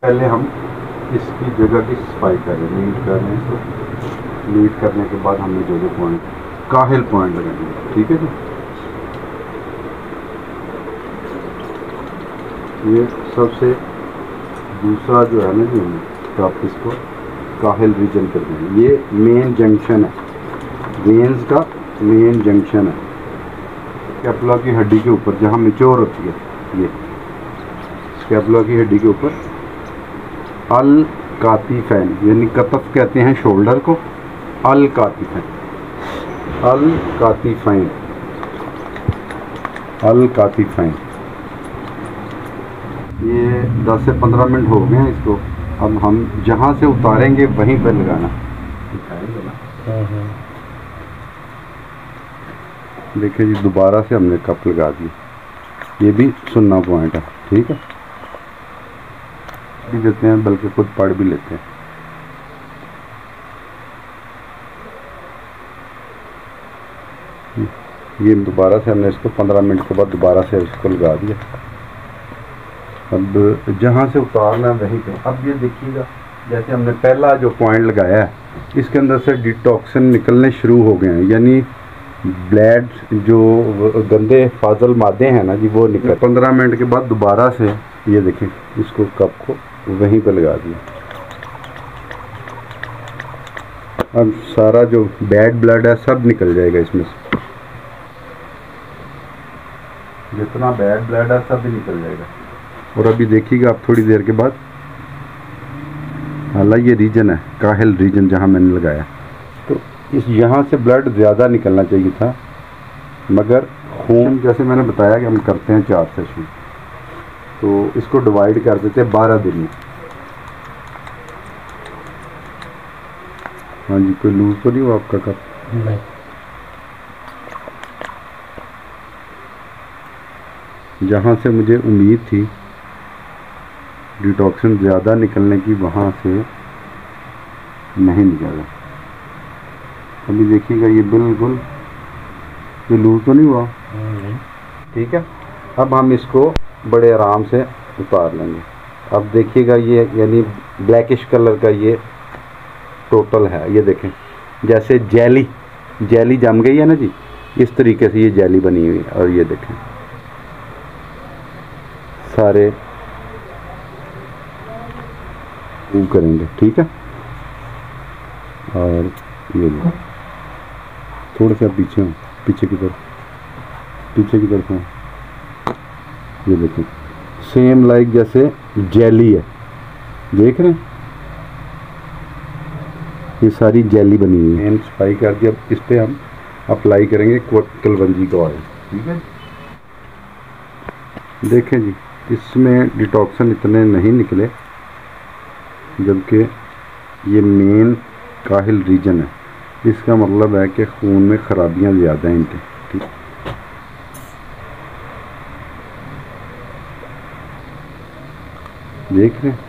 पहले हम इसकी जगह की सफाई कर रहे हैं, नीट कर रहे हैं इसको। नीट करने के बाद हमने जो पॉइंट काहिल पॉइंट लगाएंगे, ठीक है जी। ये सबसे दूसरा जो है ना जी, तो आप इसको काहिल रीजन कर देंगे। ये मेन जंक्शन है, वेन्स का मेन जंक्शन है स्कैपुला की हड्डी के ऊपर, जहाँ मैच्योर होती है। ये स्कैपुला की हड्डी के ऊपर अल कातिफैन, यानी कतफ कहते हैं शोल्डर को, अल कातिफैन, अल कातिफैन, अल कातिफैन। ये 10 से 15 मिनट हो गए हैं इसको। अब हम जहाँ से उतारेंगे वहीं पर लगाना। देखिए जी, दोबारा से हमने कप लगा दिया। ये भी सुनना पॉइंट है, ठीक है। भी देते हैं, बल्कि खुद पढ़ भी लेते हैं। ये दोबारा से हमने इसको 15 मिनट के बाद दोबारा से इसको लगा दिया। अब जहाँ से उतारना है वहीं पे। अब ये देखिएगा, जैसे हमने पहला जो पॉइंट लगाया है, इसके अंदर से डिटॉक्सिन निकलने शुरू हो गए हैं, यानी ब्लड जो गंदे फाजल मादे हैं ना जी, वो निकल। 15 मिनट के बाद दोबारा से ये देखें, इसको कप को वहीं पे लगा दिया। अब सारा जो बैड ब्लड है सब निकल जाएगा इसमें से, जितना बैड ब्लड है सब भी निकल जाएगा। और अभी देखिएगा आप थोड़ी देर के बाद, हालांकि ये रीजन है काहिल रीजन जहाँ मैंने लगाया, तो इस यहाँ से ब्लड ज़्यादा निकलना चाहिए था, मगर खून जैसे मैंने बताया कि हम करते हैं 4 सेशन, तो इसको डिवाइड कर देते हैं 12 दिन में। हाँ जी, कोई लूज तो नहीं हुआ आपका कप? नहीं। जहाँ से मुझे उम्मीद थी डिटॉक्सिन ज़्यादा निकलने की, वहाँ से नहीं निकला। अभी देखिएगा, ये बिल्कुल ये लूज तो नहीं हुआ, ठीक है। अब हम इसको बड़े आराम से उतार लेंगे। अब देखिएगा, ये यानी ब्लैकिश कलर का ये टोटल है। ये देखें, जैसे जेली जेली जम गई है ना जी, इस तरीके से ये जेली बनी हुई है। और ये देखें सारे मूव करेंगे, ठीक है। और ये थोड़ा सा पीछे हो, पीछे की तरफ हो। ये देखें, सेम लाइक जैसे जेली है, देख रहे हैं, ये सारी जेली बनी हुई है। सफाई कर दिया। अब इस पर हम अप्लाई करेंगे कलवंजी का ऑयल, ठीक है। देखें जी, इसमें डिटॉक्सिन इतने नहीं निकले, जबकि ये मेन काहिल रीजन है। इसका मतलब है कि खून में ख़राबियाँ ज़्यादा हैं इनके, ठीक। देख रहे हैं।